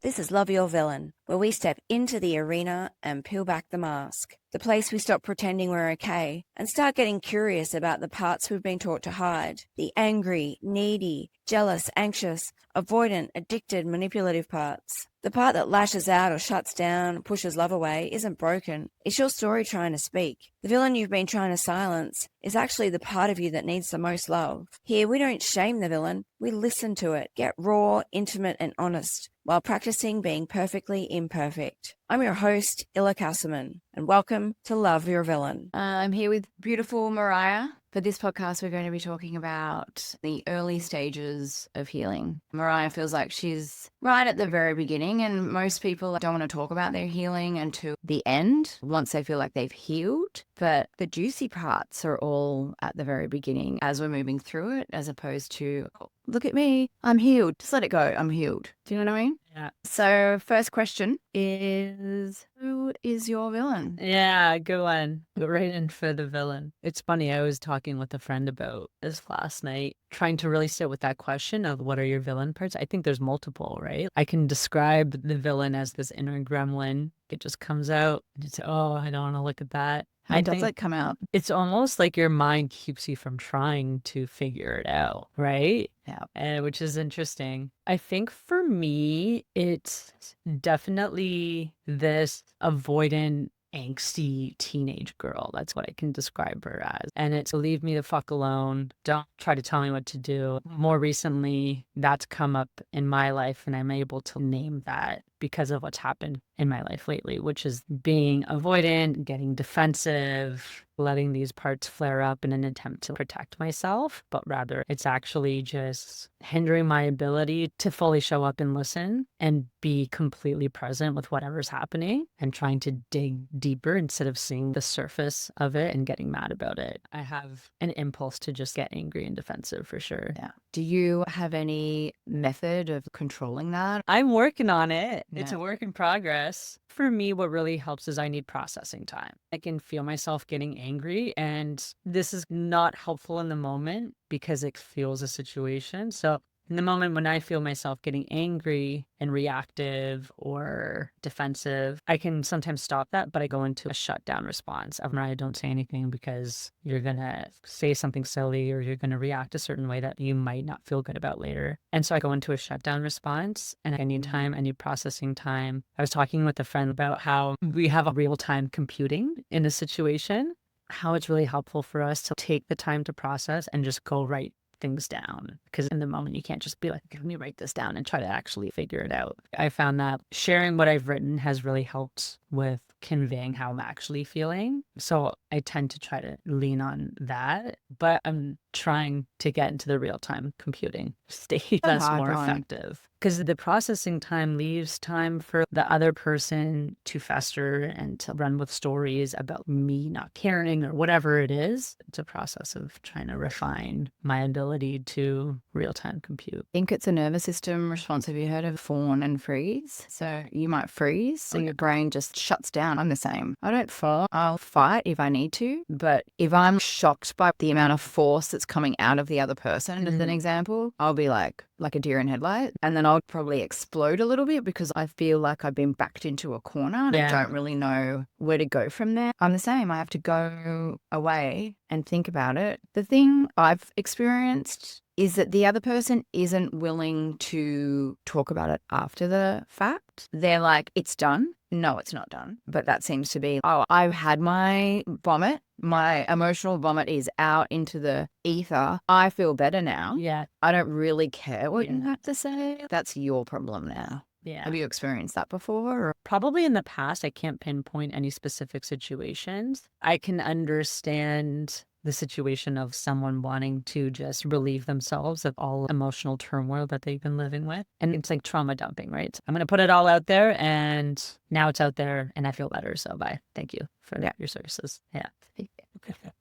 This is Love Your Villain, where we step into the arena and peel back the mask. The place we stop pretending we're okay and start getting curious about the parts we've been taught to hide. The angry, needy, jealous, anxious, avoidant, addicted, manipulative parts. The part that lashes out or shuts down, pushes love away, isn't broken. It's your story trying to speak. The villain you've been trying to silence is actually the part of you that needs the most love. Here, we don't shame the villain. We listen to it, get raw, intimate, and honest, while practicing being perfectly imperfect. I'm your host, Ila Casselman, and welcome to Love Your Villain. I'm here with beautiful Moriah. For this podcast, we're going to be talking about the early stages of healing. Moriah feels like she's right at the very beginning, and most people don't want to talk about their healing until the end, once they feel like they've healed. But the juicy parts are all at the very beginning as we're moving through it, as opposed to, oh, look at me, I'm healed. Just let it go, I'm healed. Do you know what I mean? Yeah. So first question is, who is your villain? Yeah, good one. Go right in for the villain. It's funny, I was talking with a friend about this last night, trying to really sit with that question of what are your villain parts? I think there's multiple, right? I can describe the villain as this inner gremlin. It just comes out and it's, oh, I don't want to look at that. How does it come out? It's almost like your mind keeps you from trying to figure it out, right? Yeah. And which is interesting. I think for me, it's definitely this avoidant, angsty teenage girl. That's what I can describe her as. And it's leave me the fuck alone. Don't try to tell me what to do. More recently, that's come up in my life, and I'm able to name that because of what's happened in my life lately, which is being avoidant, getting defensive, letting these parts flare up in an attempt to protect myself, but rather it's actually just hindering my ability to fully show up and listen and be completely present with whatever's happening and trying to dig deeper instead of seeing the surface of it and getting mad about it. I have an impulse to just get angry and defensive for sure. Yeah. Do you have any method of controlling that? I'm working on it. Yeah. It's a work in progress. For me, what really helps is I need processing time. I can feel myself getting angry, and this is not helpful in the moment because it fuels a situation. So in the moment when I feel myself getting angry and reactive or defensive, I can sometimes stop that, but I go into a shutdown response. I don't say anything because you're going to say something silly or you're going to react a certain way that you might not feel good about later. And so I go into a shutdown response, and I need time, I need processing time. I was talking with a friend about how we have a real-time computing in a situation, how it's really helpful for us to take the time to process and just go write things down, because in the moment you can't just be like, let me write this down and try to actually figure it out. I found that sharing what I've written has really helped with conveying how I'm actually feeling. So I tend to try to lean on that, but I'm trying to get into the real-time computing state that's more effective, because the processing time leaves time for the other person to fester and to run with stories about me not caring or whatever it is. It's a process of trying to refine my ability to real-time compute. I think it's a nervous system response. Have you heard of fawn and freeze? So you might freeze, so your brain just shuts down. I'm the same. I don't fawn. I'll fight if I need to, but if I'm shocked by the amount of force that's coming out of the other person, as an example, I'll be like a deer in headlight, and then I'll probably explode a little bit because I feel like I've been backed into a corner and I don't really know where to go from there. I'm the same. I have to go away and think about it. The thing I've experienced is that the other person isn't willing to talk about it after the fact. They're like, it's done. No, it's not done. But that seems to be, oh, I've had my vomit. My emotional vomit is out into the ether. I feel better now. Yeah. I don't really care what you have to say. That's your problem now. Yeah. Have you experienced that before? Or? Probably in the past. I can't pinpoint any specific situations. I can understand the situation of someone wanting to just relieve themselves of all emotional turmoil that they've been living with. And it's like trauma dumping, right? I'm going to put it all out there, and now it's out there and I feel better. So bye. Thank you for your services. Yeah.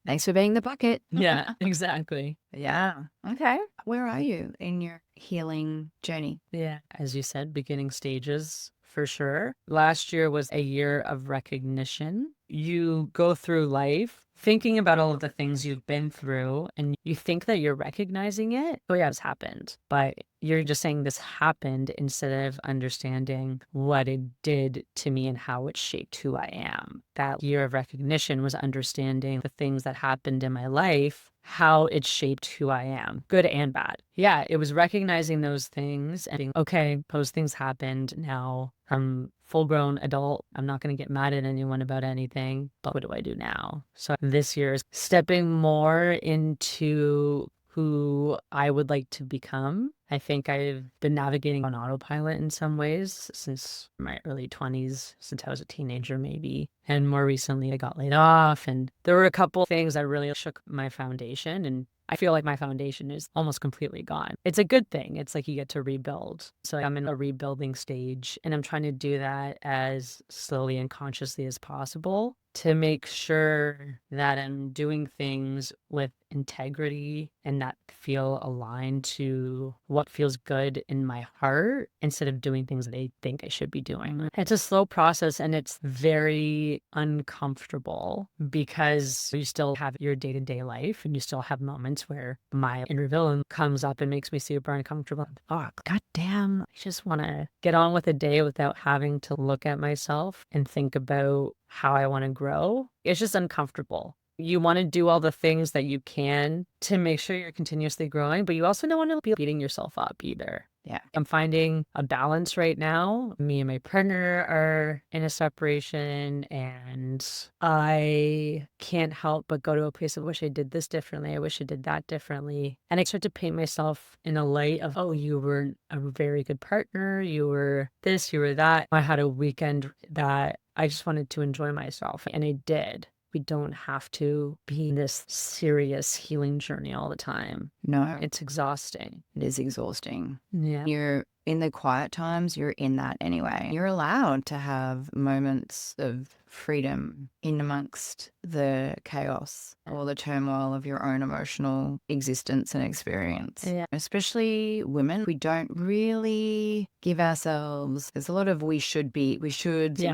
Thanks for being the bucket. Yeah, exactly. Yeah. Okay. Where are you in your healing journey? Yeah. As you said, beginning stages for sure. Last year was a year of recognition. You go through life thinking about all of the things you've been through and you think that you're recognizing it. Oh, yeah, it's happened. But you're just saying this happened instead of understanding what it did to me and how it shaped who I am. That year of recognition was understanding the things that happened in my life, how it shaped who I am, good and bad. Yeah, it was recognizing those things and being, okay, those things happened. Now I'm full grown adult. I'm not going to get mad at anyone about anything, but what do I do now? So this year is stepping more into who I would like to become. I think I've been navigating on autopilot in some ways since my early 20s, since I was a teenager maybe. And more recently, I got laid off. And there were a couple things that really shook my foundation. And I feel like my foundation is almost completely gone. It's a good thing. It's like you get to rebuild. So I'm in a rebuilding stage, and I'm trying to do that as slowly and consciously as possible to make sure that I'm doing things with integrity and that feel aligned to what feels good in my heart instead of doing things that I think I should be doing. It's a slow process and it's very uncomfortable because you still have your day-to-day life and you still have moments where my inner villain comes up and makes me super uncomfortable. Oh, goddamn, I just want to get on with the day without having to look at myself and think about how I want to grow. It's just uncomfortable. You want to do all the things that you can to make sure you're continuously growing, but you also don't want to be beating yourself up either. Yeah. I'm finding a balance right now. Me and my partner are in a separation, and I can't help but go to a place of, wish I did this differently. I wish I did that differently. And I start to paint myself in a light of, oh, you were a very good partner. You were this, you were that. I had a weekend that I just wanted to enjoy myself, and I did. We don't have to be in this serious healing journey all the time. No, It's exhausting. it is exhausting. Yeah. You're in the quiet times, you're in that anyway. You're allowed to have moments of freedom in amongst the chaos or the turmoil of your own emotional existence and experience. Yeah. Especially women, we don't really give ourselves, there's a lot of we should, and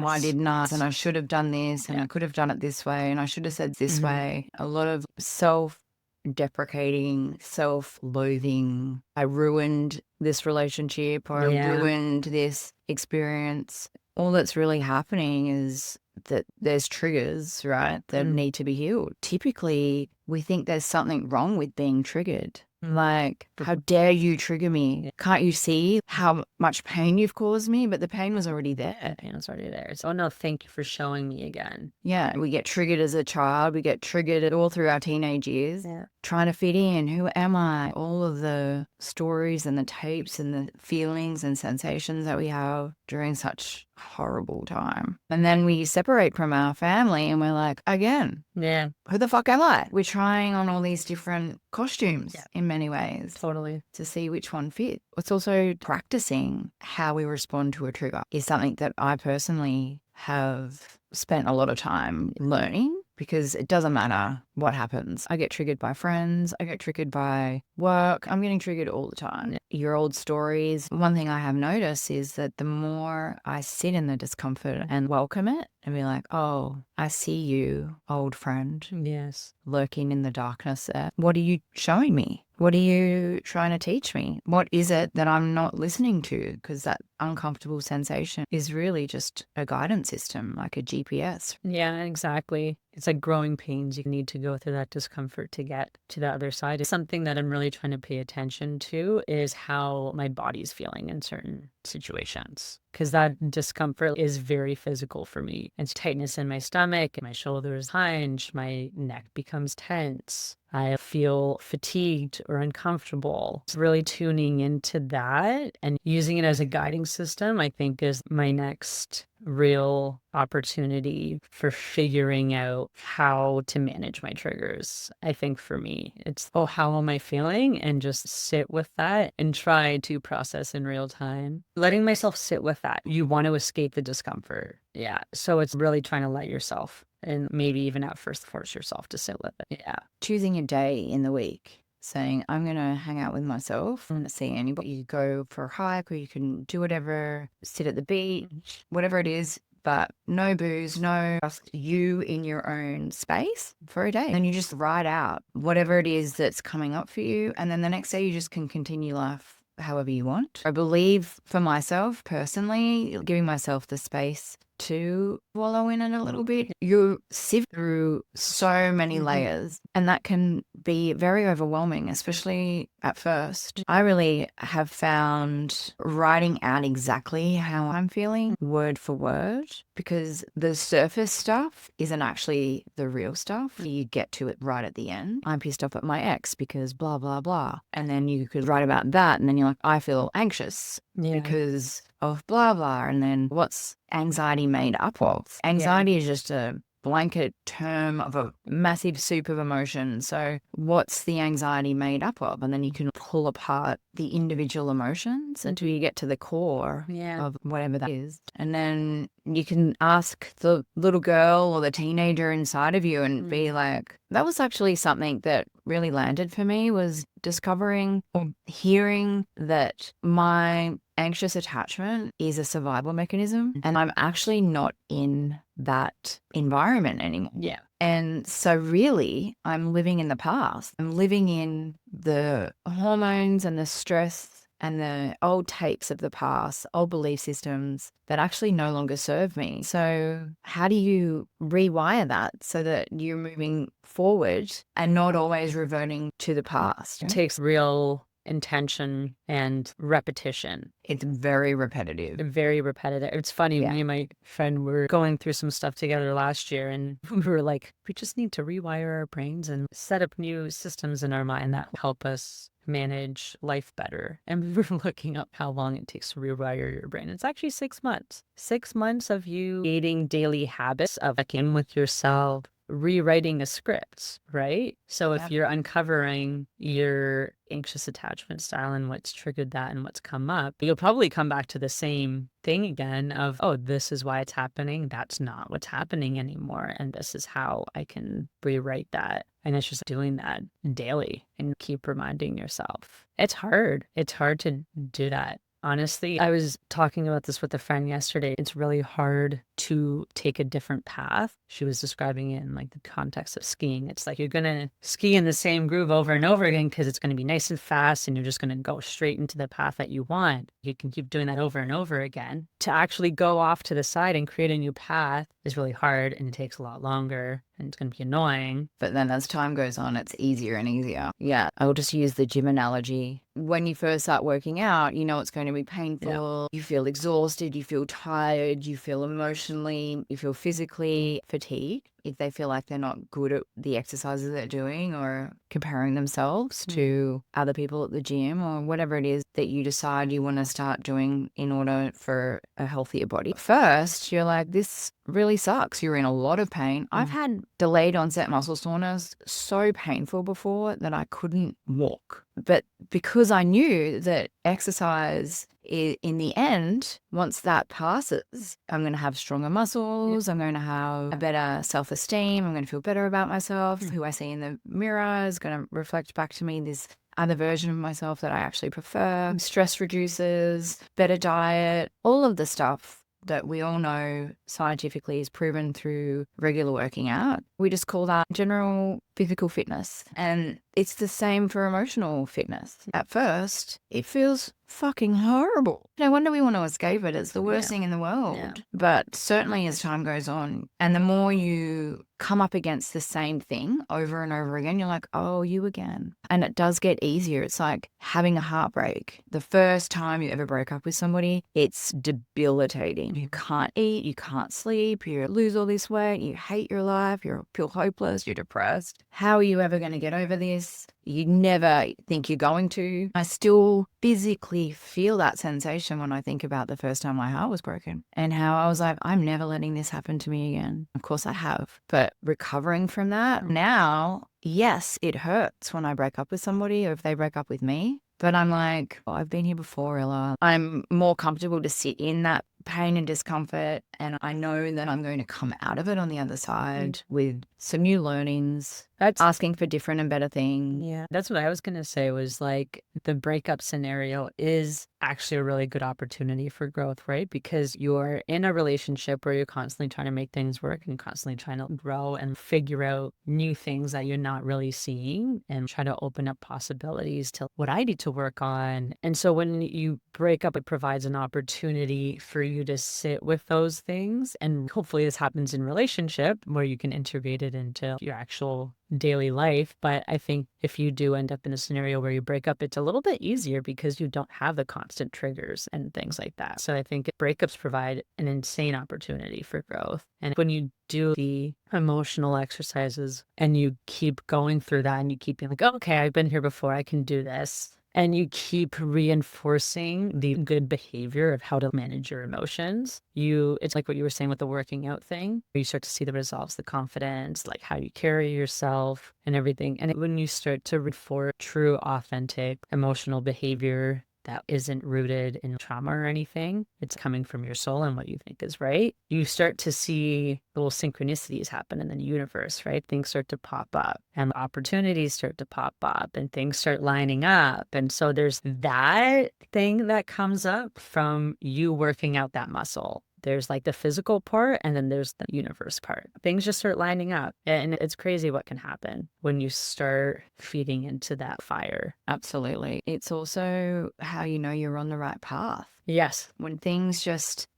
why Yes. didn't I, and I should have done this, and Yeah. I could have done it this way, and I should have said this Mhm. way. A lot of self-deprecating, self-loathing. I ruined this relationship, or Yeah. I ruined this experience. All that's really happening is that there's triggers, right, that need to be healed. Typically, we think there's something wrong with being triggered. Like, how dare you trigger me? Can't you see how much pain you've caused me? But the pain was already there. The pain was already there. So, oh no, thank you for showing me again. Yeah, we get triggered as a child. We get triggered all through our teenage years. Yeah. Trying to fit in. Who am I? All of the stories and the tapes and the feelings and sensations that we have during such horrible time. And then we separate from our family and we're like, again, Yeah, who the fuck am I? We're trying on all these different costumes in many ways totally. to see which one fits. It's also practicing how we respond to a trigger is something that I personally have spent a lot of time learning, because it doesn't matter what happens. I get triggered by friends. I get triggered by work. I'm getting triggered all the time. Your old stories. One thing I have noticed is that the more I sit in the discomfort and welcome it and be like, oh, I see you, old friend, Yes. lurking in the darkness there. What are you showing me? What are you trying to teach me? What is it that I'm not listening to? Because that uncomfortable sensation is really just a guidance system, like a GPS. Yeah, exactly. It's like growing pains. You need to go through that discomfort to get to the other side. Something that I'm really trying to pay attention to is how my body's feeling in certain situations, because that discomfort is very physical for me. It's tightness in my stomach, my shoulders hunch, my neck becomes tense. I feel fatigued or uncomfortable. It's really tuning into that and using it as a guiding system, I think, is my next real opportunity for figuring out how to manage my triggers. I think for me, it's, oh, how am I feeling? And just sit with that and try to process in real time. Letting myself sit with that. You want to escape the discomfort. Yeah. So it's really trying to let yourself, and maybe even at first force yourself to sit with it. Yeah. Choosing a day in the week, saying, I'm going to hang out with myself. I'm going to see anybody. You go for a hike, or you can do whatever, sit at the beach, whatever it is. but no booze, no, just you in your own space for a day. And then you just ride out whatever it is that's coming up for you. And then the next day you just can continue life however you want. I believe for myself personally, giving myself the space to wallow in it a little bit. You sift through so many layers, and that can be very overwhelming, especially at first. I really have found writing out exactly how I'm feeling word for word, because the surface stuff isn't actually the real stuff. You get to it right at the end. I'm pissed off at my ex because blah, blah, blah. And then you could write about that, and then you're like, I feel anxious because of blah, blah. And then what's anxiety made up of? Anxiety is just a blanket term of a massive soup of emotion. So what's the anxiety made up of? And then you can pull apart the individual emotions until you get to the core of whatever that is. And then you can ask the little girl or the teenager inside of you and be like, that was actually something that really landed for me, was discovering or hearing that my anxious attachment is a survival mechanism, and I'm actually not in that environment anymore. Yeah. And so really, I'm living in the past. I'm living in the hormones and the stress and the old tapes of the past, old belief systems that actually no longer serve me. So how do you rewire that so that you're moving forward and not always reverting to the past? It takes real intention and repetition. It's very repetitive. Very repetitive. It's funny, me and my friend were going through some stuff together last year, and we were like, we just need to rewire our brains and set up new systems in our mind that help us manage life better. And we were looking up how long it takes to rewire your brain. It's actually 6 months. 6 months of you creating daily habits of checking with yourself, rewriting a script, right? So if you're uncovering your anxious attachment style and what's triggered that and what's come up, you'll probably come back to the same thing again of, oh, this is why it's happening. That's not what's happening anymore. And this is how I can rewrite that. And it's just doing that daily and keep reminding yourself. It's hard. It's hard to do that. Honestly, I was talking about this with a friend yesterday. It's really hard to take a different path. She was describing it in like the context of skiing. It's like you're going to ski in the same groove over and over again because it's going to be nice and fast and you're just going to go straight into the path that you want. You can keep doing that over and over again. To actually go off to the side and create a new path is really hard, and it takes a lot longer, and it's going to be annoying. But then as time goes on, it's easier and easier. Yeah, I'll just use the gym analogy. When you first start working out, you know it's going to be painful. You feel exhausted, you feel tired, you feel emotionally, you feel physically fatigued. If they feel like they're not good at the exercises they're doing or comparing themselves to other people at the gym or whatever it is that you decide you want to start doing in order for a healthier body. First, you're like, this really sucks. You're in a lot of pain. I've had delayed onset muscle soreness so painful before that I couldn't walk. But because I knew that exercise in the end, once that passes, I'm going to have stronger muscles. I'm going to have a better self-esteem. I'm going to feel better about myself. Who I see in the mirror is going to reflect back to me this other version of myself that I actually prefer. Stress reduces, better diet, all of the stuff that we all know scientifically is proven through regular working out. We just call that general physical fitness. And it's the same for emotional fitness. At first, it feels fucking horrible. No wonder we want to escape it. It's the worst thing in the world. But certainly as time goes on, and the more you come up against the same thing over and over again, you're like, oh, you again. And it does get easier. It's like having a heartbreak. The first time you ever break up with somebody, it's debilitating. You can't eat, you can't sleep, you lose all this weight, you hate your life, you feel hopeless, you're depressed. How are you ever going to get over this? You never think you're going to. I still physically feel that sensation when I think about the first time my heart was broken and how I was like, I'm never letting this happen to me again. Of course I have. But recovering from that now, yes, it hurts when I break up with somebody or if they break up with me. But I'm like, oh, I've been here before, Ila. I'm more comfortable to sit in that pain and discomfort, and I know that I'm going to come out of it on the other side with some new learnings, That's asking for different and better things. Yeah, that's what I was going to say was like the breakup scenario is actually a really good opportunity for growth, right? Because you're in a relationship where you're constantly trying to make things work and constantly trying to grow and figure out new things that you're not really seeing and try to open up possibilities to what I need to work on. And so when you break up, it provides an opportunity for you to sit with those things. And hopefully this happens in relationship where you can integrate it into your actual daily life. But I think if you do end up in a scenario where you break up, it's a little bit easier because you don't have the constant triggers and things like that. So I think breakups provide an insane opportunity for growth. And when you do the emotional exercises and you keep going through that and you keep being like, oh, okay, I've been here before, I can do this. And you keep reinforcing the good behavior of how to manage your emotions. It's like what you were saying with the working out thing. You start to see the results, the confidence, like how you carry yourself and everything. And when you start to reinforce true, authentic emotional behavior that isn't rooted in trauma or anything, it's coming from your soul and what you think is right, you start to see little synchronicities happen in the universe, right? Things start to pop up and opportunities start to pop up and things start lining up. And so there's that thing that comes up from you working out that muscle. There's like the physical part and then there's the universe part. Things just start lining up. And it's crazy what can happen when you start feeding into that fire. Absolutely. It's also how you know you're on the right path. Yes. When things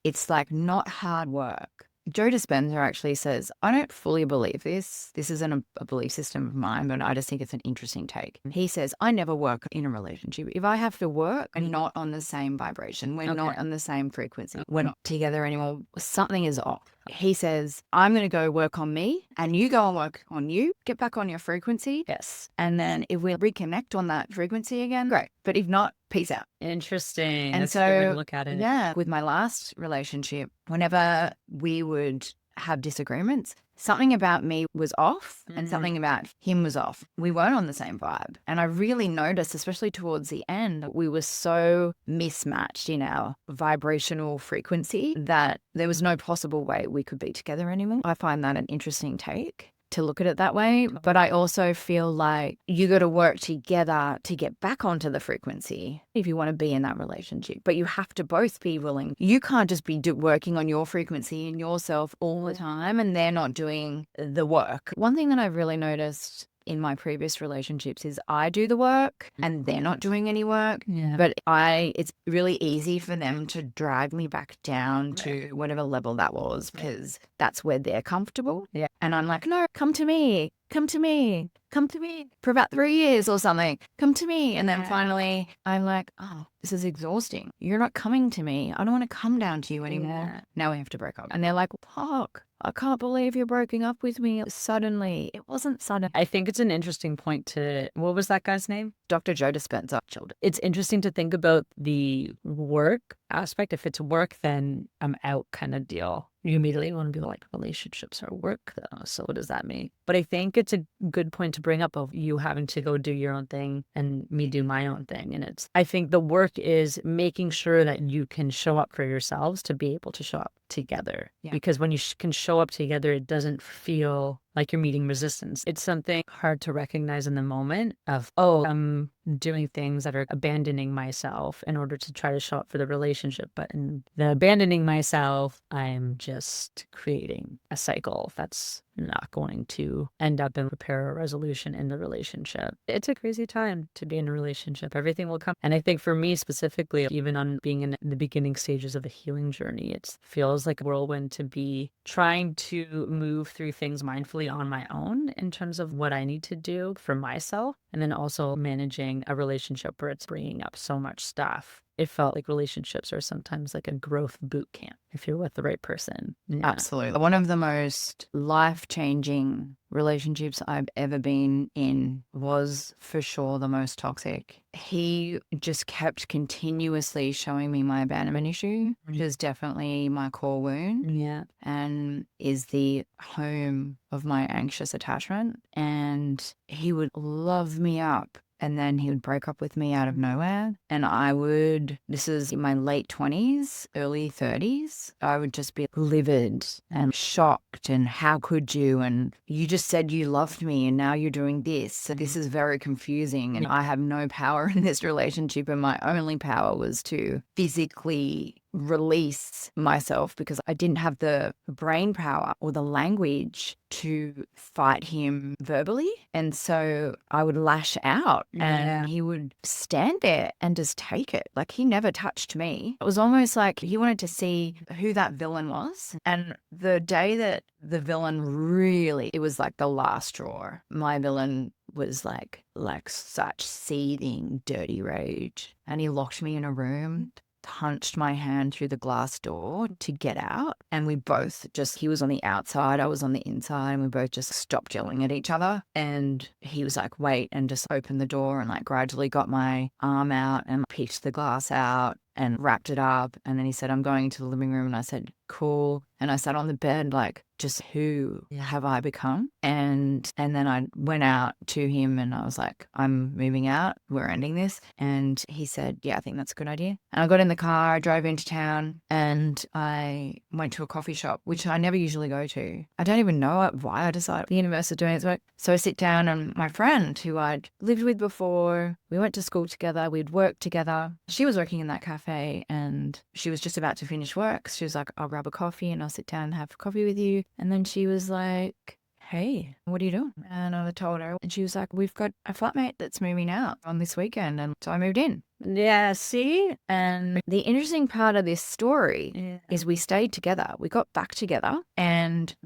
it's like not hard work. Joe Dispenza actually says, I don't fully believe this. This isn't a belief system of mine, but I just think it's an interesting take. He says, I never work in a relationship. If I have to work, we're not on the same vibration. We're not on the same frequency. We're not together anymore. Something is off. He says, I'm going to go work on me and you go and work on you. Get back on your frequency. Yes. And then if we reconnect on that frequency again, great. But if not, peace out. Interesting. And That's a good way to so, look at it. yeah, with my last relationship, whenever we would have disagreements, something about me was off and something about him was off. We weren't on the same vibe. And I really noticed, especially towards the end, that we were so mismatched in our vibrational frequency that there was no possible way we could be together anymore. I find that an interesting take to look at it that way. But I also feel like you got to work together to get back onto the frequency if you want to be in that relationship. But you have to both be willing. You can't just be working on your frequency and yourself all the time and they're not doing the work. One thing that I've really noticed in my previous relationships is I do the work and they're not doing any work. Yeah. But it's really easy for them to drag me back down to whatever level that was because that's where they're comfortable. Yeah. And I'm like, no, come to me for about 3 years or something. Come to me. And then finally I'm like, oh, this is exhausting. You're not coming to me. I don't want to come down to you anymore. Yeah. Now we have to break up. And they're like, fuck, I can't believe you're breaking up with me suddenly. It wasn't sudden. I think it's an interesting point what was that guy's name? Dr. Joe Dispenza. It's interesting to think about the work aspect. If it's work, then I'm out kind of deal. You immediately want to be like, relationships are work though. So what does that mean? But I think it's a good point to bring up of you having to go do your own thing and me do my own thing. And I think the work is making sure that you can show up for yourselves to be able to show up together. Yeah. Because when you can show up together, it doesn't feel like you're meeting resistance. It's something hard to recognize in the moment of, oh, I'm doing things that are abandoning myself in order to try to show up for the relationship. But in the abandoning myself, I'm just creating a cycle that's not going to end up and prepare a resolution in the relationship. It's a crazy time to be in a relationship. Everything will come. And I think for me specifically, even on being in the beginning stages of the healing journey, it feels like a whirlwind to be trying to move through things mindfully on my own in terms of what I need to do for myself. And then also managing a relationship where it's bringing up so much stuff. It felt like relationships are sometimes like a growth boot camp if you're with the right person. Yeah. Absolutely. One of the most life-changing relationships I've ever been in was for sure the most toxic. He just kept continuously showing me my abandonment issue, which is definitely my core wound. Yeah. And is the home of my anxious attachment. And he would love me up and then he would break up with me out of nowhere. And this is in my late 20s, early 30s, I would just be livid and shocked. And how could you? And you just said you loved me and now you're doing this. So this is very confusing. And I have no power in this relationship. And my only power was to physically release myself because I didn't have the brain power or the language to fight him verbally. And so I would lash out and he would stand there and just take it. Like, he never touched me. It was almost like he wanted to see who that villain was. And the day that the villain really, it was like the last straw. My villain was like such seething, dirty rage. And he locked me in a room, punched my hand through the glass door to get out. And we both he was on the outside, I was on the inside, and we both just stopped yelling at each other. And he was like, wait, and just opened the door and like gradually got my arm out and pieced the glass out and wrapped it up. And then he said, I'm going to the living room. And I said, cool. And I sat on the bed like, just who have I become? And then I went out to him and I was like, I'm moving out. We're ending this. And he said, yeah, I think that's a good idea. And I got in the car, I drove into town, and I went to a coffee shop, which I never usually go to. I don't even know why I decided the universe is doing its work. So I sit down, and my friend who I'd lived with before, we went to school together, we'd worked together. She was working in that cafe and she was just about to finish work. She was like, I'll grab a coffee and I'll sit down and have coffee with you. And then she was like, hey, what are you doing? And I told her, and she was like, we've got a flatmate that's moving out on this weekend. And so I moved in. Yeah, see? And the interesting part of this story is we stayed together. We got back together,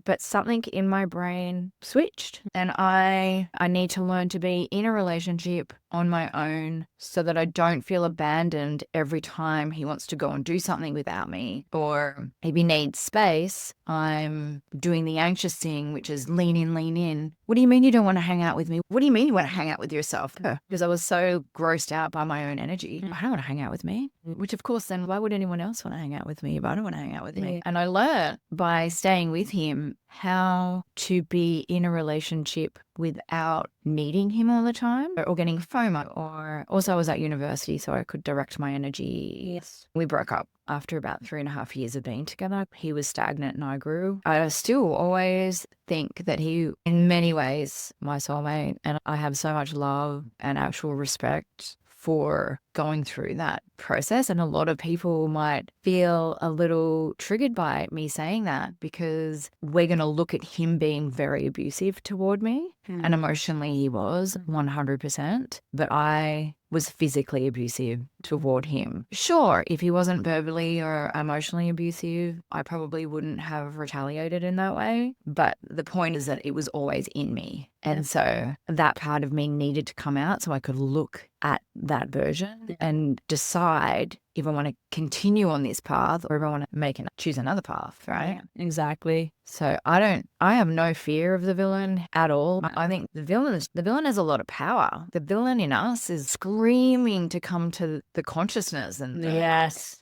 but something in my brain switched. And I need to learn to be in a relationship on my own so that I don't feel abandoned every time he wants to go and do something without me. Or if he needs space, I'm doing the anxious thing, which is lean in, lean in. What do you mean you don't want to hang out with me? What do you mean you want to hang out with yourself? Because I was so grossed out by my own energy. I don't want to hang out with me. Which, of course, then why would anyone else want to hang out with me if I don't want to hang out with me? And I learned by staying with him how to be in a relationship without needing him all the time or getting FOMO. Or also I was at university, so I could direct my energy. Yes. We broke up after about 3.5 years of being together. He was stagnant and I grew. I still always think that he, in many ways, my soulmate, and I have so much love and actual respect for going through that process. And a lot of people might feel a little triggered by me saying that because we're going to look at him being very abusive toward me. And emotionally he was 100%, but I was physically abusive toward him. Sure, if he wasn't verbally or emotionally abusive, I probably wouldn't have retaliated in that way. But the point is that it was always in me. And so that part of me needed to come out so I could look at that version and decide if I want to continue on this path or if I want to choose another path, right? Yeah, exactly. So I have no fear of the villain at all. I think the villain has a lot of power. The villain in us is screaming to come to the consciousness and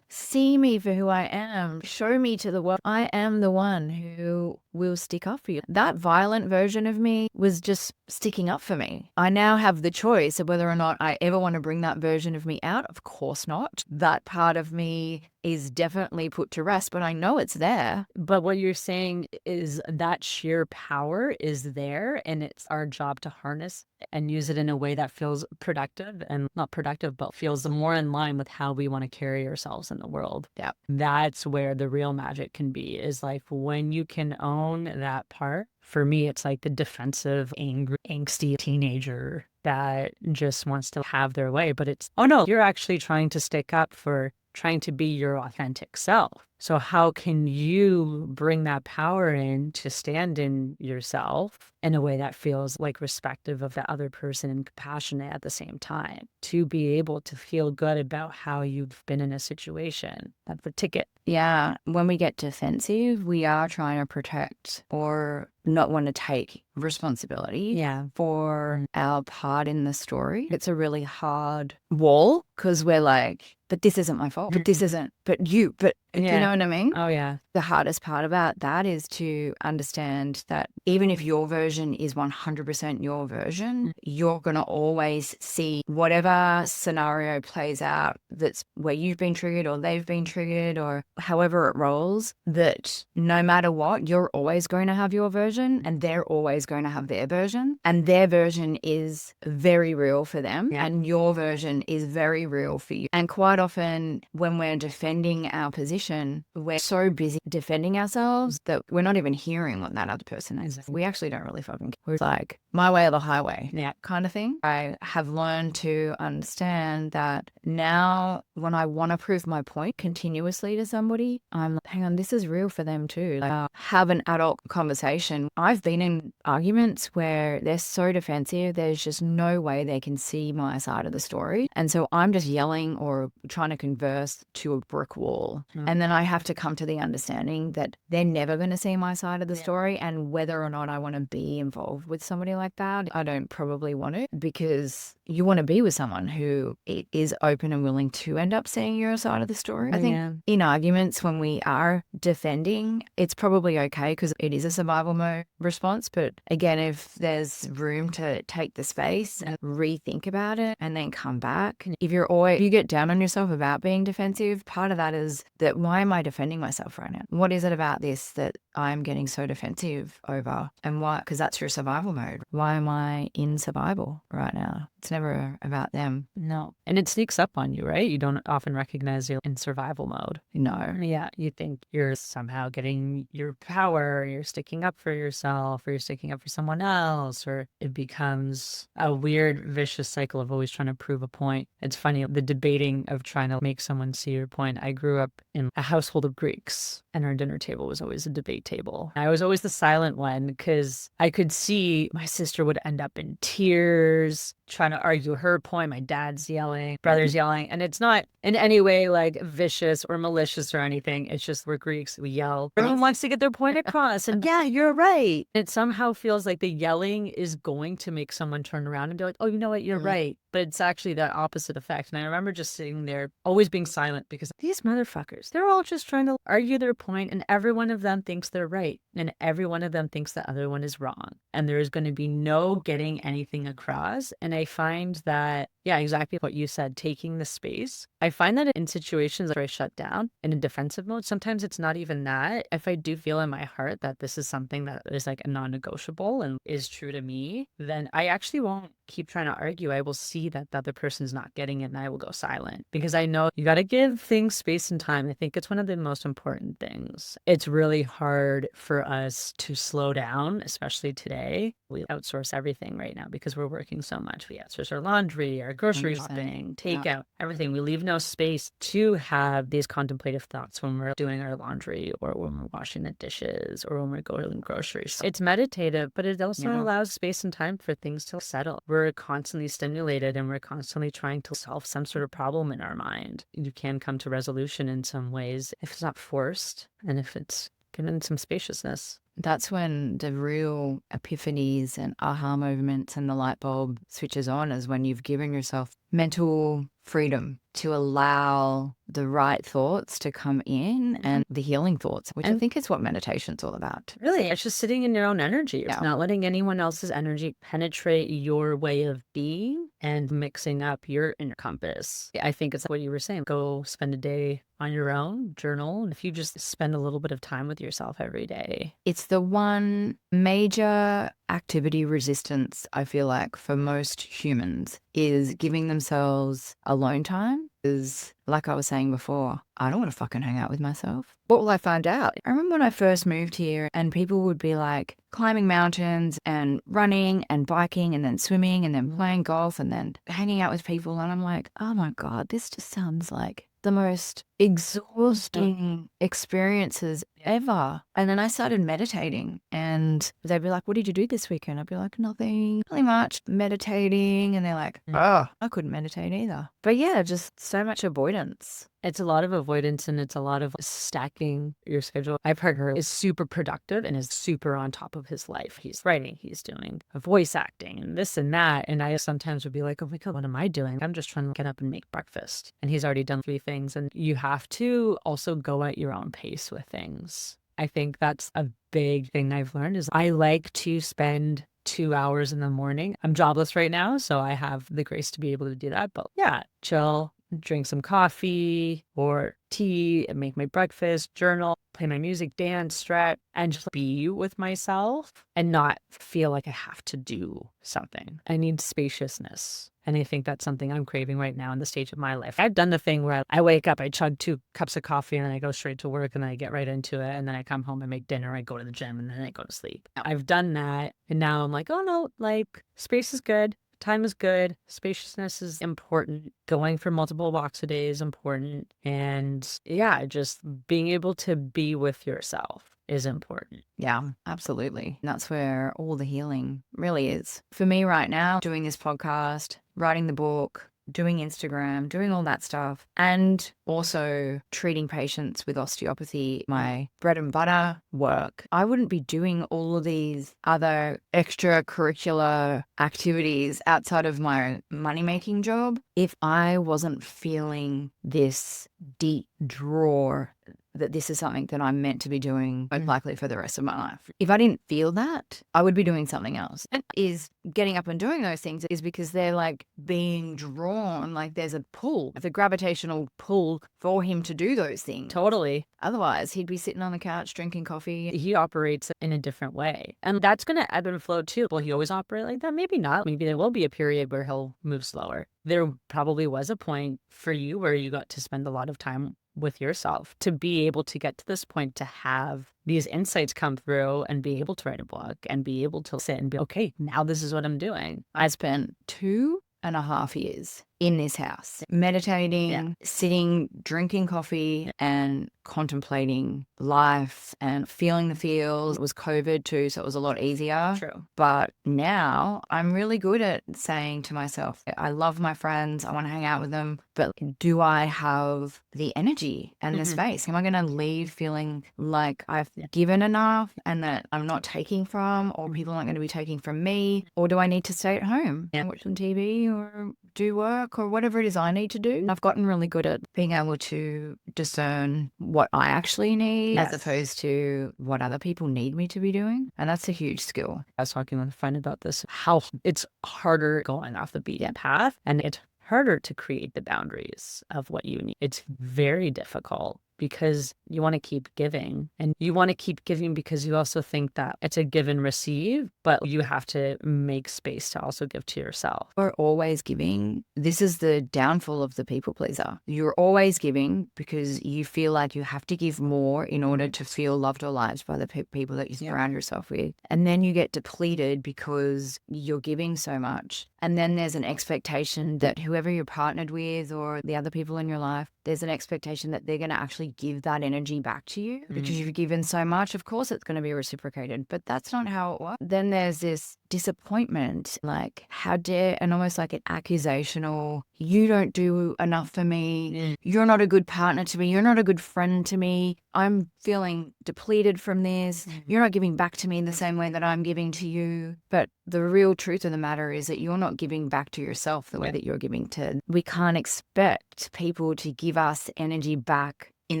see me for who I am. Show me to the world. I am the one who will stick up for you. That violent version of me was just sticking up for me. I now have the choice of whether or not I ever want to bring that version of me out. Of course not. That part of me is definitely put to rest, but I know it's there. But what you're saying is that sheer power is there, and it's our job to harness and use it in a way that feels productive and not productive, but feels more in line with how we want to carry ourselves in the world. Yeah. That's where the real magic can be, is like when you can own that part. For me, it's like the defensive, angry, angsty teenager that just wants to have their way. But it's, oh no, you're actually trying to stick up for trying to be your authentic self. So how can you bring that power in to stand in yourself in a way that feels like respective of the other person and compassionate at the same time, to be able to feel good about how you've been in a situation? That's the ticket. Yeah. When we get defensive, we are trying to protect or not want to take responsibility for our part in the story. It's a really hard wall because we're like, but this isn't my fault. But this isn't, but you, but you know what I mean? Oh, yeah. The hardest part about that is to understand that even if your version version is 100% your version, you're going to always see whatever scenario plays out that's where you've been triggered or they've been triggered or however it rolls, that no matter what, you're always going to have your version and they're always going to have their version. And their version is very real for them and your version is very real for you. And quite often when we're defending our position, we're so busy defending ourselves that we're not even hearing what that other person is. We actually don't really fucking care. We're like, my way or the highway kind of thing. I have learned to understand that now when I want to prove my point continuously to somebody, I'm like, hang on, this is real for them too. Like, have an adult conversation. I've been in arguments where they're so defensive, there's just no way they can see my side of the story. And so I'm just yelling or trying to converse to a brick wall. And then I have to come to the understanding that they're never going to see my side of the story. And whether or not I want to be involved with somebody like that, I don't probably want to, because you want to be with someone who is open and willing to end up seeing your side of the story. I think in arguments, when we are defending, it's probably okay because it is a survival mode response. But again, if there's room to take the space and rethink about it and then come back, if you get down on yourself about being defensive, part of that is that, why am I defending myself right now? What is it about this that I'm getting so defensive over? And why? Because that's your survival mode. Why am I in survival right now? It's never about them. No. And it sneaks up on you, right? You don't often recognize you're in survival mode. No. Yeah. You think you're somehow getting your power, or you're sticking up for yourself, or you're sticking up for someone else, or it becomes a weird, vicious cycle of always trying to prove a point. It's funny, the debating of trying to make someone see your point. I grew up in a household of Greeks, and our dinner table was always a debate table. I was always the silent one because I could see my sister would end up in tears trying to argue her point. My dad's yelling, brother's yelling, and it's not in any way like vicious or malicious or anything. It's just, we're Greeks, we yell. Everyone wants to get their point across, and yeah, you're right. It somehow feels like the yelling is going to make someone turn around and be like, oh, you know what, you're right. But it's actually the opposite effect. And I remember just sitting there, always being silent, because these motherfuckers, they're all just trying to argue their point, and every one of them thinks they're right, and every one of them thinks the other one is wrong. And there's going to be no getting anything across. And I find that, yeah, exactly what you said, taking the space. I find that in situations where I shut down in a defensive mode, sometimes it's not even that. If I do feel in my heart that this is something that is like a non-negotiable and is true to me, then I actually won't keep trying to argue. I will see that the other person's not getting it, and I will go silent, because I know you got to give things space and time. I think it's one of the most important things. It's really hard for us to slow down, especially today. We outsource everything right now because we're working so much. We outsource our laundry, our grocery shopping, takeout, everything. We leave no space to have these contemplative thoughts when we're doing our laundry, or when we're washing the dishes, or when we're going groceries. It's meditative, but it also allows space and time for things to settle. We're constantly stimulated, and we're constantly trying to solve some sort of problem in our mind. You can come to resolution in some ways if it's not forced, and if it's given some spaciousness. That's when the real epiphanies and aha moments and the light bulb switches on, is when you've given yourself mental freedom to allow the right thoughts to come in, and the healing thoughts, which I think is what meditation's all about. Really, it's just sitting in your own energy. It's not letting anyone else's energy penetrate your way of being and mixing up your inner compass. I think it's what you were saying. Go spend a day on your own, journal, and if you just spend a little bit of time with yourself every day. It's the one major activity resistance, I feel like, for most humans, is giving themselves alone time. Is, like I was saying before, I don't want to fucking hang out with myself. What will I find out? I remember when I first moved here and people would be like climbing mountains and running and biking and then swimming and then playing golf and then hanging out with people. And I'm like, oh my God, this just sounds like the most exhausting experiences ever. And then I started meditating, and they'd be like, what did you do this weekend? I'd be like, nothing really much, meditating. And they're like, oh, I couldn't meditate either. But yeah, just so much avoidance. It's a lot of avoidance, and it's a lot of stacking your schedule. I've heard her is super productive and is super on top of his life. He's writing, he's doing voice acting and this and that. And I sometimes would be like, oh my God, what am I doing? I'm just trying to get up and make breakfast. And he's already done 3 things. And you have to also go at your own pace with things. I think that's a big thing I've learned is I like to spend 2 hours in the morning. I'm jobless right now, so I have the grace to be able to do that. But yeah, chill, drink some coffee or tea and make my breakfast, journal, play my music, dance, stretch, and just be with myself and not feel like I have to do something. I need spaciousness. And I think that's something I'm craving right now in the stage of my life. I've done the thing where I wake up, I chug 2 cups of coffee, and then I go straight to work, and then I get right into it. And then I come home and make dinner, I go to the gym, and then I go to sleep. I've done that. And now I'm like, oh no, like space is good. Time is good. Spaciousness is important. Going for multiple walks a day is important. And yeah, just being able to be with yourself is important. Yeah, absolutely. And that's where all the healing really is. For me right now, doing this podcast, writing the book, doing Instagram, doing all that stuff, and also treating patients with osteopathy, my bread and butter work. I wouldn't be doing all of these other extracurricular activities outside of my money-making job if I wasn't feeling this deep draw that this is something that I'm meant to be doing most likely for the rest of my life. If I didn't feel that, I would be doing something else. And is getting up and doing those things is because they're like being drawn, like there's a pull, the gravitational pull for him to do those things. Totally. Otherwise, he'd be sitting on the couch drinking coffee. He operates in a different way. And that's going to ebb and flow too. Will he always operate like that? Maybe not. Maybe there will be a period where he'll move slower. There probably was a point for you where you got to spend a lot of time with yourself to be able to get to this point, to have these insights come through and be able to write a book and be able to sit and be, okay, now this is what I'm doing. I spent 2.5 years in this house, meditating, sitting, drinking coffee and contemplating life and feeling the feels. It was COVID too, so it was a lot easier. True. But now I'm really good at saying to myself, I love my friends, I want to hang out with them, but do I have the energy and the space? Am I going to leave feeling like I've given enough and that I'm not taking from, or people aren't going to be taking from me? Or do I need to stay at home and watch some TV or do work or whatever it is I need to do? I've gotten really good at being able to discern what I actually need as opposed to what other people need me to be doing. And that's a huge skill. I was talking with a friend about this, how it's harder going off the beaten path and it's harder to create the boundaries of what you need. It's very difficult because you want to keep giving, and you want to keep giving because you also think that it's a give and receive, but you have to make space to also give to yourself. We're always giving. This is the downfall of the people pleaser. You're always giving because you feel like you have to give more in order to feel loved or liked by the people that you surround yourself with. And then you get depleted because you're giving so much. And then there's an expectation that whoever you're partnered with or the other people in your life, there's an expectation that they're going to actually give that energy back to you because you've given so much. Of course, it's going to be reciprocated, but that's not how it works. Then there's this disappointment, like, how dare, and almost like an accusational, you don't do enough for me. You're not a good partner to me. You're not a good friend to me. I'm feeling depleted from this. You're not giving back to me in the same way that I'm giving to you. But the real truth of the matter is that you're not giving back to yourself the way that you're giving to. We can't expect people to give us energy back in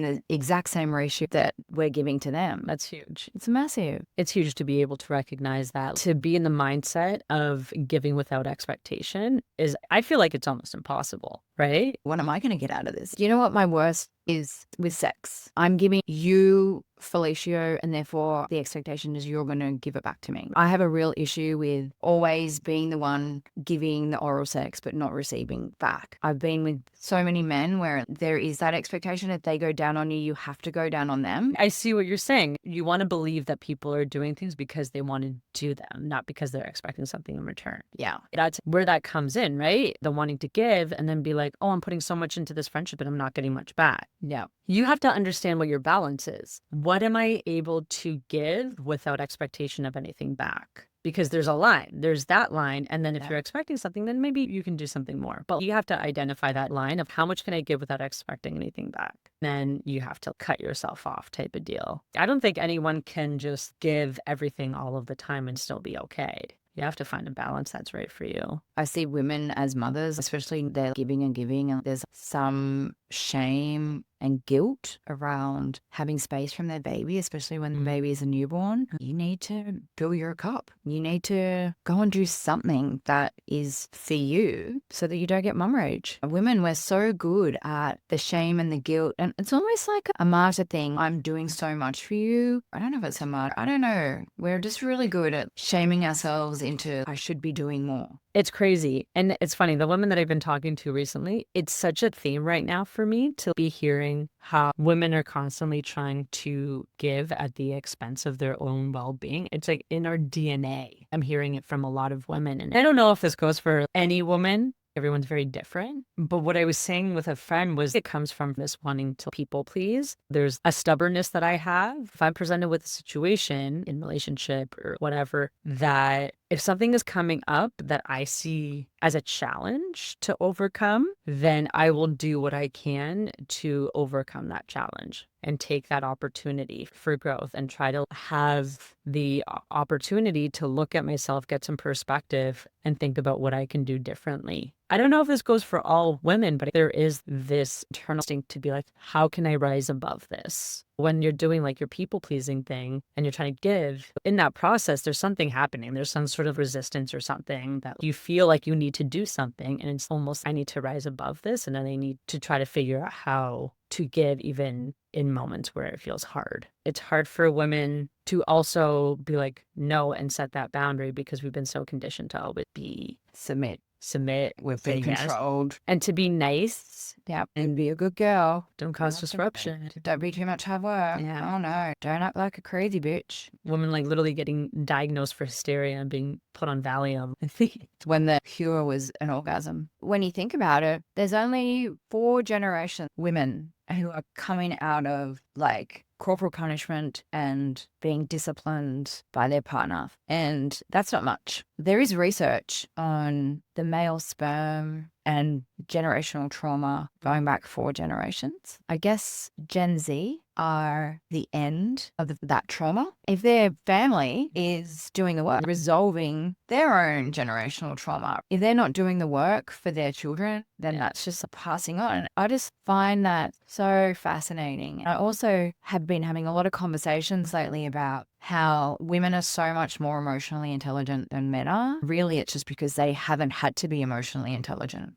the exact same ratio that we're giving to them. That's huge. It's massive. It's huge to be able to recognize that. To be in the mindset of giving without expectation is, I feel like it's almost impossible, right? What am I going to get out of this? You know what my worst is with sex? I'm giving you fellatio, and therefore the expectation is you're going to give it back to me. I have a real issue with always being the one giving the oral sex but not receiving back. I've been with so many men where there is that expectation if they go down on you, you have to go down on them. I see what you're saying. You want to believe that people are doing things because they want to do them, not because they're expecting something in return. Yeah. That's where that comes in, right? The wanting to give and then be like, oh, I'm putting so much into this friendship and I'm not getting much back. Yeah. You have to understand what your balance is. What am I able to give without expectation of anything back? Because there's a line. There's that line. And then if you're expecting something, then maybe you can do something more. But you have to identify that line of how much can I give without expecting anything back? Then you have to cut yourself off type of deal. I don't think anyone can just give everything all of the time and still be okay. You have to find a balance that's right for you. I see women as mothers, especially they're giving and giving, and there's some shame and guilt around having space from their baby, especially when the baby is a newborn. You need to fill your cup. You need to go and do something that is for you so that you don't get mum rage. Women, we're so good at the shame and the guilt. And it's almost like a martyr thing. I'm doing so much for you. I don't know if it's a martyr. I don't know. We're just really good at shaming ourselves into, I should be doing more. It's crazy. And it's funny, the women that I've been talking to recently, it's such a theme right now for me to be hearing how women are constantly trying to give at the expense of their own well-being. It's like in our DNA. I'm hearing it from a lot of women. And I don't know if this goes for any woman. Everyone's very different. But what I was saying with a friend was it comes from this wanting to people please. There's a stubbornness that I have. If I'm presented with a situation in relationship or whatever, that if something is coming up that I see as a challenge to overcome, then I will do what I can to overcome that challenge and take that opportunity for growth and try to have the opportunity to look at myself, get some perspective, and think about what I can do differently. I don't know if this goes for all women, but there is this internal instinct to be like, how can I rise above this? When you're doing like your people pleasing thing and you're trying to give, in that process, there's something happening. There's some sort of resistance or something that you feel like you need to do something. And it's almost, I need to rise above this. And then I need to try to figure out how to give even in moments where it feels hard. It's hard for women to also be like, no, and set that boundary because we've been so conditioned to always be Submit. We've Been controlled. and to be nice. Yep. And be a good girl. Don't cause disruption. Don't be too much hard work. Yeah. Oh no. Don't act like a crazy bitch. Women like literally getting diagnosed for hysteria and being put on Valium. When the cure was an orgasm. When you think about it, there's only 4 generations women who are coming out of like corporal punishment and being disciplined by their partner. And that's not much. There is research on the male sperm and generational trauma going back 4 generations. I guess Gen Z are the end of that trauma. If their family is doing the work, resolving their own generational trauma, if they're not doing the work for their children, then that's just passing on. I just find that so fascinating. I also have been having a lot of conversations lately about how women are so much more emotionally intelligent than men are. Really, it's just because they haven't had to be emotionally intelligent.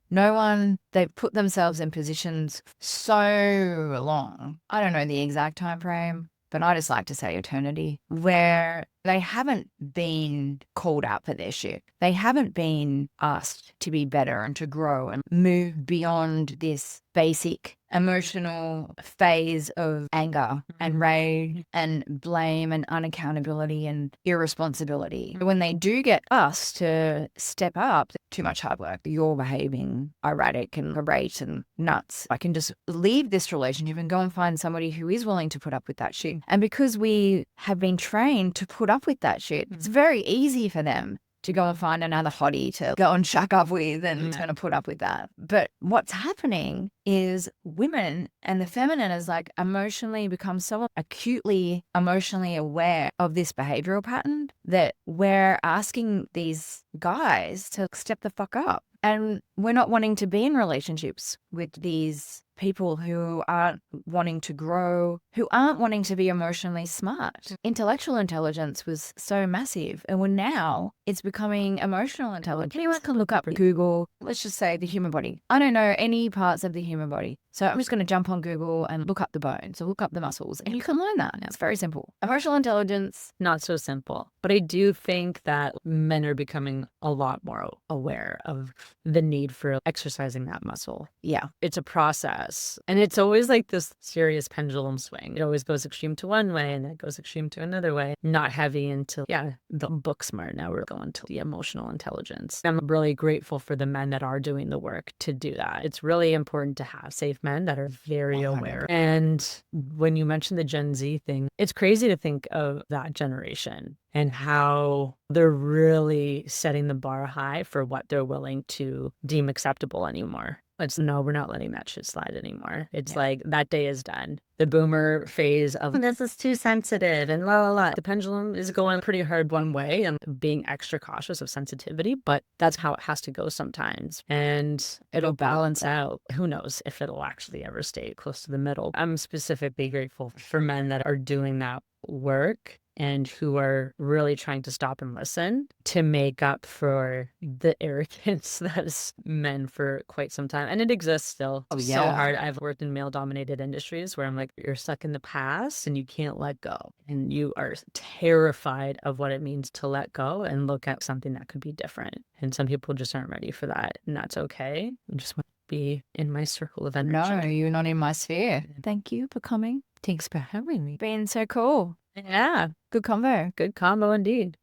They've put themselves in positions so long. I don't know the exact time frame, but I just like to say eternity, where they haven't been called out for their shit. They haven't been asked to be better and to grow and move beyond this basic emotional phase of anger and rage and blame and unaccountability and irresponsibility. When they do get us to step up, too much hard work, you're behaving erratic and irate and nuts. I can just leave this relationship and go and find somebody who is willing to put up with that shit. And because we have been trained to put up with that shit, it's very easy for them to go and find another hottie to go and shack up with and going to put up with that. But what's happening is women and the feminine is like emotionally become so acutely emotionally aware of this behavioral pattern that we're asking these guys to step the fuck up. And we're not wanting to be in relationships with these people who aren't wanting to grow, who aren't wanting to be emotionally smart. Intellectual intelligence was so massive, and now it's becoming emotional intelligence. Anyone can look up Google, let's just say the human body. I don't know any parts of the human body. So I'm just going to jump on Google and look up the bones or look up the muscles, and you can learn that. It's very simple. Emotional intelligence. Not so simple. But I do think that men are becoming a lot more aware of the need for exercising that muscle. Yeah. It's a process. And it's always like this serious pendulum swing. It always goes extreme to one way and then it goes extreme to another way. Not heavy into, the book smart. Now we're going to the emotional intelligence. I'm really grateful for the men that are doing the work to do that. It's really important to have safe men that are very aware. And when you mentioned the Gen Z thing, it's crazy to think of that generation and how they're really setting the bar high for what they're willing to deem acceptable anymore. It's no, we're not letting that shit slide anymore. It's like that day is done. The boomer phase of this is too sensitive and la la la. The pendulum is going pretty hard one way and being extra cautious of sensitivity, but that's how it has to go sometimes. And it'll balance out. Who knows if it'll actually ever stay close to the middle. I'm specifically grateful for men that are doing that work and who are really trying to stop and listen to make up for the arrogance that is men for quite some time. And it exists still. Oh, So yeah. hard. I've worked in male-dominated industries where I'm like, you're stuck in the past and you can't let go. And you are terrified of what it means to let go and look at something that could be different. And some people just aren't ready for that. And that's okay. I just want to be in my circle of energy. No, you're not in my sphere. Thank you for coming. Thanks for having me. Been so cool. Yeah, Good convo. good combo indeed.